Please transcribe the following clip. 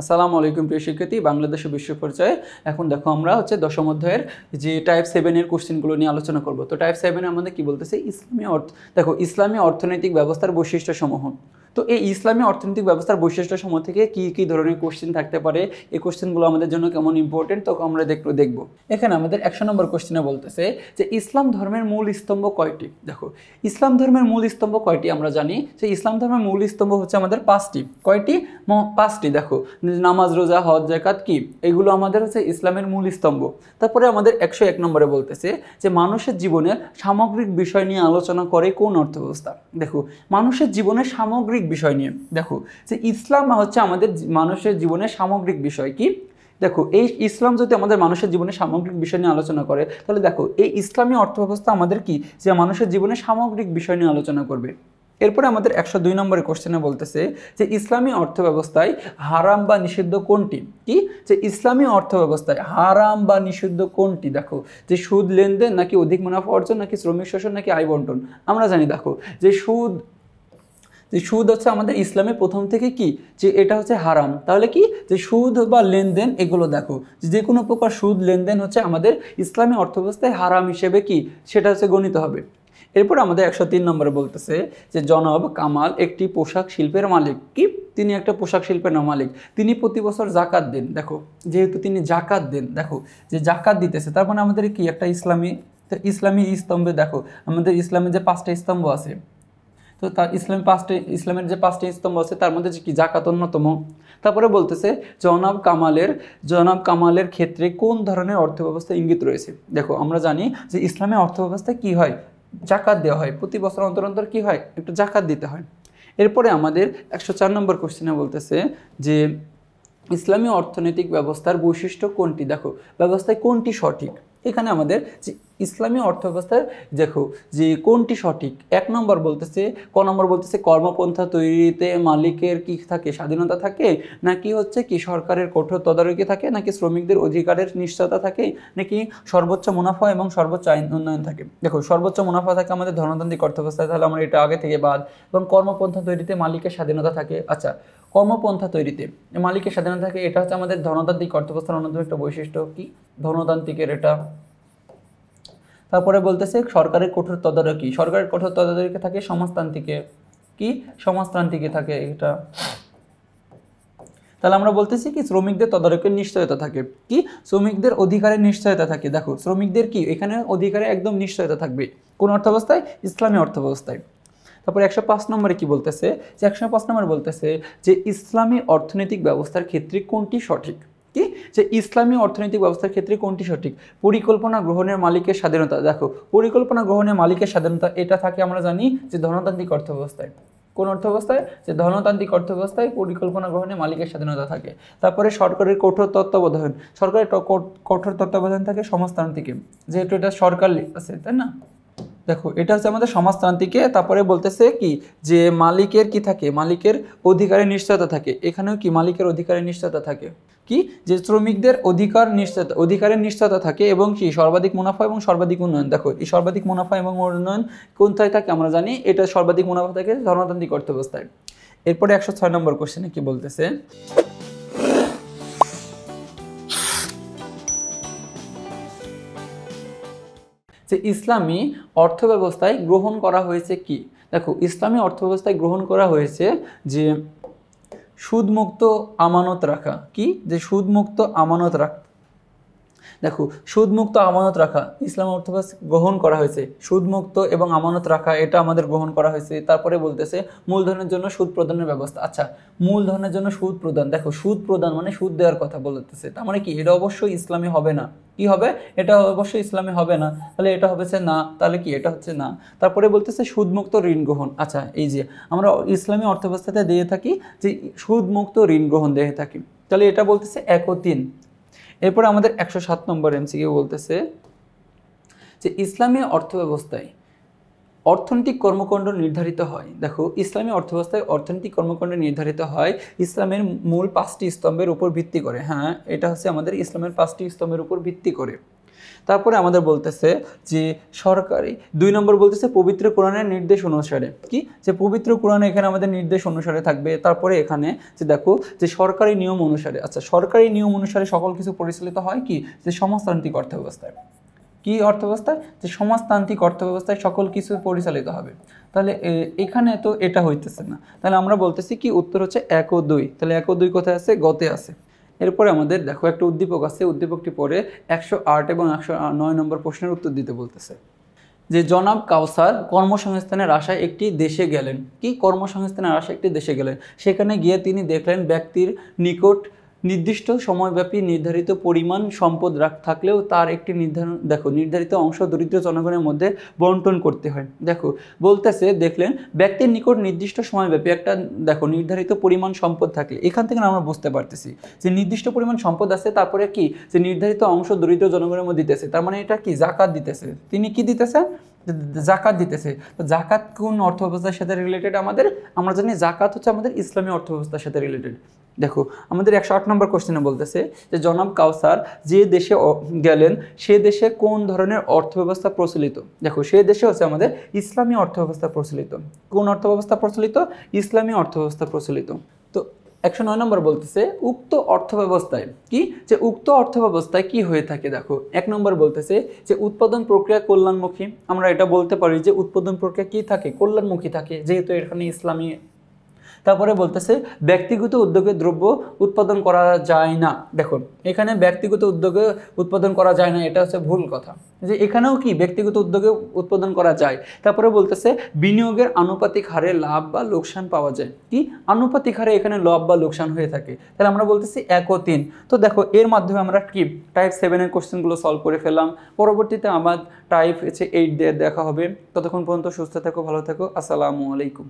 আসসালামু আলাইকুম প্রিয় শিক্ষার্থী, বাংলাদেশ ও বিশ্ব পর্যায়ে এখন দেখো আমরা দশম অধ্যায়ের যে টাইপ 7 এর কোশ্চেনগুলো নিয়ে আলোচনা করব। তো টাইপ 7 এ আমাদের কি বলতেছে, ইসলামী অর্থনৈতিক ব্যবস্থার বৈশিষ্ট্যসমূহ। তো এই ইসলামী অর্থনৈতিক ব্যবস্থার বৈশিষ্ট্যসমূহ থেকে কি কি ধরনের কোশ্চেন থাকতে পারে, এই কোশ্চেনগুলো আমাদের জন্য কেমন ইম্পর্টেন্ট তো আমরা দেখব। এখানে আমাদের 100 নম্বর কোশ্চেনে বলতেছে যে ইসলাম ধর্মের মূল স্তম্ভ কয়টি। দেখো, ইসলাম ধর্মের মূল স্তম্ভ কয়টি আমরা জানি যে ইসলাম ধর্মের মূল স্তম্ভ হচ্ছে আমাদের 5টি। কয়টি? 5টি। দেখো, নামাজ, রোজা, হজ, যাকাত কি এগুলো আমাদের হচ্ছে ইসলামের মূল স্তম্ভ। তারপরে আমাদের 101 নম্বরে বলতেছে যে মানুষের জীবনের সামগ্রিক বিষয় নিয়ে আলোচনা করে কোন অর্থব্যবস্থা। দেখো, মানুষের জীবনের সামগ্রিক বিষয় নিয়ে, দেখো যে ইসলাম হচ্ছে আমাদের মানুষের জীবনের সামগ্রিক বিষয় কি। দেখো, এই ইসলাম যদি আমাদের মানুষের জীবনের সামগ্রিক বিষয় নিয়ে আলোচনা করে, তাহলে দেখো এই ইসলামী অর্থব্যবস্থা আমাদের কি যে মানুষের জীবনের সামগ্রিক বিষয় নিয়ে আলোচনা করবে। এরপরে আমাদের 102 নম্বরের কোশ্চেনে বলতেছে যে ইসলামী অর্থব্যবস্থায় হারাম বা নিষিদ্ধ কোনটি। কি যে ইসলামী অর্থব্যবস্থায় হারাম বা নিষিদ্ধ কোনটি। দেখো, যে সুদ লেনদেন, নাকি অধিক মুনাফা অর্জন, নাকি শ্রমিক শোষণ, নাকি আয় বন্টন। আমরা জানি দেখো যে সুদ হচ্ছে আমাদের ইসলামে প্রথম থেকে কি যে এটা হচ্ছে হারাম। তাহলে কি যে সুদ বা লেনদেন এগুলো দেখো যে কোনো প্রকার সুদ লেনদেন হচ্ছে আমাদের ইসলামী অর্থব্যবস্থায় হারাম হিসেবে কি সেটা হচ্ছে গণিত হবে। এরপর আমাদের 103 নম্বরে বলতেছে যে জনাব কামাল একটি পোশাক শিল্পের মালিক। কি তিনি একটা পোশাক শিল্পের মালিক, তিনি প্রতি বছর জাকাত দেন। দেখো, যেহেতু তিনি জাকাত দেন, দেখো যে জাকাত দিতেছে, তার মানে আমাদের কি একটা ইসলামী স্তম্ভে দেখো আমাদের ইসলামের যে 5টা স্তম্ভ আছে, তো তার ইসলামের যে 5টি স্তম্ভ আছে তার মধ্যে কি জাকাত অন্যতম। তারপরে বলতেছে জনাব কামালের ক্ষেত্রে কোন ধরনের অর্থব্যবস্থা ইঙ্গিত রয়েছে। দেখো, আমরা জানি যে ইসলামের অর্থব্যবস্থায় কি হয়, জাকাত দেওয়া হয়, প্রতি বছর অন্তর অন্তর কি হয় একটু জাকাত দিতে হয়। এরপরে আমাদের 104 নম্বর কোশ্চেনে বলতেছে যে ইসলামী অর্থনৈতিক ব্যবস্থার বৈশিষ্ট্য কোনটি। দেখো, ব্যবস্থায় কোনটি সঠিক। এখানে আমাদের যে ইসলামী অর্থব্যবস্থার দেখো যে কোনটি সঠিক। 1 নম্বর বলতেছে, নম্বর বলতেছে কর্মপন্থা তৈরিতে মালিকের কি থাকে, স্বাধীনতা থাকে, নাকি হচ্ছে কি সরকারের কঠোর তদারকি থাকে, নাকি শ্রমিকদের অধিকারের নিশ্চয়তা থাকে, নাকি সর্বোচ্চ মুনাফা এবং সর্বোচ্চ আইন উন্নয়ন থাকে। দেখো, সর্বোচ্চ মুনাফা থাকে আমাদের ধনতান্ত্রিক অর্থব্যবস্থায়, তাহলে আমরা এটা আগে থেকে বাদ। এবং কর্মপন্থা তৈরিতে মালিকের স্বাধীনতা থাকে। আচ্ছা, কর্মপন্থা তৈরিতে মালিকের স্বাধীনতা থাকে, এটা হচ্ছে আমাদের ধনতান্ত্রিক অর্থব্যবস্থার অন্যতম একটা বৈশিষ্ট্য। কি ধনতান্ত্রিকের এটা। তারপরে বলতেছে সরকারের কঠোর তদারকি, সরকারের কঠোর তদারকি থাকে সমাজতান্ত্রিকে। কি সমাজতান্ত্রিকে থাকে এটা। তাহলে আমরা বলতেছি কি শ্রমিকদের তদারকির নিশ্চয়তা থাকে। কি শ্রমিকদের অধিকারের নিশ্চয়তা থাকে। দেখো, শ্রমিকদের কি এখানে অধিকারে একদম নিশ্চয়তা থাকবে কোন অর্থব্যবস্থায়, ইসলামী অর্থব্যবস্থায়। তারপর 105 নম্বরে কি বলতেছে যে 105 নম্বরে বলতেছে যে ইসলামী অর্থনৈতিক ব্যবস্থার ক্ষেত্রে কোনটি সঠিক। কি যে ইসলামী অর্থনৈতিক ব্যবস্থার ক্ষেত্রে কোনটি সঠিক। পরিকল্পনা গ্রহণের মালিকের স্বাধীনতা। দেখো, পরিকল্পনা গ্রহণের মালিকের স্বাধীনতা এটা থাকে আমরা জানি যে ধনতান্ত্রিক অর্থব্যবস্থায়। কোন অর্থব্যবস্থায়? যে ধনতান্ত্রিক অর্থব্যবস্থায় পরিকল্পনা গ্রহণে মালিকের স্বাধীনতা থাকে। তারপরে সরকারের কঠোর তত্ত্বাবধান, সরকারের কঠোর তত্ত্বাবধান থাকে সমাজতান্ত্রিকে, যেহেতু এটা সরকার আছে, তাই না। দেখো, এটা হচ্ছে আমাদের সমাজতান্ত্রিকে। তারপরে বলতেছে কি যে মালিকের কি থাকে, মালিকের অধিকারের নিশ্চয়তা থাকে। এখানেও কি মালিকের অধিকারের নিশ্চয়তা থাকে। কি যে শ্রমিকদের অধিকারের নিশ্চয়তা থাকে এবং কি সর্বাধিক মুনাফা এবং সর্বাধিক উন্নয়ন। দেখো, এই সর্বাধিক মুনাফা এবং উন্নয়ন কোনটায় থাকে আমরা জানি, এটা সর্বাধিক মুনাফা থাকে ধনতান্ত্রিক অর্থব্যবস্থায়। এরপরে 106 নম্বর কোশ্চেনে কি বলতেছে যে ইসলামী অর্থব্যবস্থায় গ্রহণ করা হয়েছে কি। দেখো, ইসলামী অর্থব্যবস্থায় গ্রহণ করা হয়েছে যে সুদমুক্ত আমানত রাখা। কি যে সুদমুক্ত আমানত রাখা। দেখো, সুদমুক্ত আমানত রাখা ইসলাম অর্থব্যবস্থা গ্রহণ করা হয়েছে। সুদমুক্ত এবং আমানত রাখা এটা আমাদের গ্রহণ করা হয়েছে। তারপরে বলতেছে মূলধনের জন্য সুদ প্রদানের ব্যবস্থা। আচ্ছা, মূলধনের জন্য সুদ প্রদান। দেখো, সুদ প্রদান মানে সুদ দেওয়ার কথা বলতেছে, তার মানে কি এটা অবশ্যই ইসলামী হবে না। কি হবে? এটা অবশ্যই ইসলামী হবে না। তাহলে এটা হচ্ছে না, তাহলে কি এটা হচ্ছে না। তারপরে বলতেছে সুদমুক্ত ঋণ গ্রহণ। আচ্ছা, এই যে আমরা ইসলামী অর্থব্যবস্থাতে দিয়ে থাকি যে সুদমুক্ত ঋণ গ্রহণ দিয়ে থাকি, তাহলে এটা বলতেছে 1 ও 3। এরপরে আমাদের 107 নম্বর এমসিকিউ বলতেছে যে ইসলামী অর্থব্যবস্থায় অর্থনৈতিক কর্মকাণ্ড নির্ধারিত হয়। দেখো, ইসলামী অর্থব্যবস্থায় অর্থনৈতিক কর্মকাণ্ড নির্ধারিত হয় ইসলামের মূল 5টি স্তম্ভের উপর ভিত্তি করে। হ্যাঁ, এটা হচ্ছে আমাদের ইসলামের 5টি স্তম্ভের উপর ভিত্তি করে। তারপরে আমাদের বলতেছে যে সরকারি 2 নম্বর বলতেছে পবিত্র কোরআনের নির্দেশ অনুসারে, কি যে পবিত্র কোরআনে এখানে আমাদের নির্দেশ অনুসারে থাকবে। তারপরে এখানে যে দেখো যে সরকারি নিয়ম অনুসারে, আচ্ছা সরকারি নিয়ম অনুসারে সকল কিছু পরিচালিত হয় কি যে সমাজতান্ত্রিক অর্থব্যবস্থায়, কি অর্থব্যবস্থায় যে সমাজতান্ত্রিক অর্থব্যবস্থায় সকল কিছু পরিচালিত হবে। তাহলে এখানে তো এটা হইতেছে না, তাহলে আমরা বলতেছি কি উত্তর হচ্ছে 1 ও 2। তাহলে 1 ও 2 কোথায় আছে, গতে আছে। এরপরে আমাদের দেখো একটা উদ্দীপক আছে, উদ্দীপকটি পরে 108 এবং 109 নম্বর প্রশ্নের উত্তর দিতে বলতেছে যে জনাব কাউসার কর্মসংস্থানের আশায় একটি দেশে গেলেন, কি কর্মসংস্থানের আশায় একটি দেশে গেলেন, সেখানে গিয়ে তিনি দেখলেন ব্যক্তির নিকট নির্দিষ্ট সময়ব্যাপী নির্ধারিত পরিমাণ সম্পদ থাকলেও তার একটি নির্ধারিত অংশ দরিদ্র জনগণের মধ্যে বন্টন করতে হয়। দেখো বলতেছে দেখলেন ব্যক্তির নিকট নির্দিষ্ট সময়ব্যাপী একটা নির্ধারিত পরিমাণ সম্পদ থাকলে, এখান থেকে আমরা বুঝতে পারতেছি যে নির্দিষ্ট পরিমাণ সম্পদ আছে, তারপরে কি যে নির্ধারিত অংশ দরিদ্র জনগণের মধ্যে দিতেছে, তার মানে এটা কি জাকাত দিতেছে। তিনি কি দিতেছে, জাকাত দিতেছে। তো জাকাত কোন অর্থব্যবস্থার সাথে রিলেটেড আমাদের, আমরা জানি জাকাত হচ্ছে আমাদের ইসলামী অর্থব্যবস্থার সাথে রিলেটেড। দেখো আমাদের 108 নম্বর কোশ্চেনে বলতেছে যে জনাব কাউসার যে দেশে গেলেন সে দেশে কোন ধরনের অর্থব্যবস্থা প্রচলিত। দেখো সে দেশে হচ্ছে আমাদের ইসলামী অর্থব্যবস্থা প্রচলিত। কোন অর্থব্যবস্থা প্রচলিত, ইসলামী অর্থব্যবস্থা প্রচলিত। তো 109 নম্বর বলতেছে উক্ত অর্থব্যবস্থায়, কি যে উক্ত অর্থব্যবস্থায় কি হয়ে থাকে। দেখো 1 নম্বর বলতেছে যে উৎপাদন প্রক্রিয়া কল্যাণমুখী। আমরা এটা বলতে পারি যে উৎপাদন প্রক্রিয়া কি থাকে, কল্যাণমুখী থাকে, যেহেতু এখানে ইসলামী। তারপরে বলতেছে ব্যক্তিগত উদ্যোগে দ্রব্য উৎপাদন করা যায় না। দেখো এখানে ব্যক্তিগত উদ্যোগে উৎপাদন করা যায় না, এটা হচ্ছে ভুল কথা, যে এখানেও কি ব্যক্তিগত উদ্যোগে উৎপাদন করা যায়। তারপরে বলতেছে বিনিয়োগের আনুপাতিক হারে লাভ বা লোকসান পাওয়া যায়, কি আনুপাতিক হারে এখানে লাভ বা লোকসান হয়ে থাকে। তাহলে আমরা বলতেছি 1 ও 3। তো দেখো এর মাধ্যমে আমরা কি টাইপ 7 এর কোশ্চেনগুলো সলভ করে ফেললাম। পরবর্তীতে আমার টাইপ 8 দিয়ে দেখা হবে। ততক্ষণ পর্যন্ত সুস্থ থাকো, ভালো থাকো, আসসালামু আলাইকুম।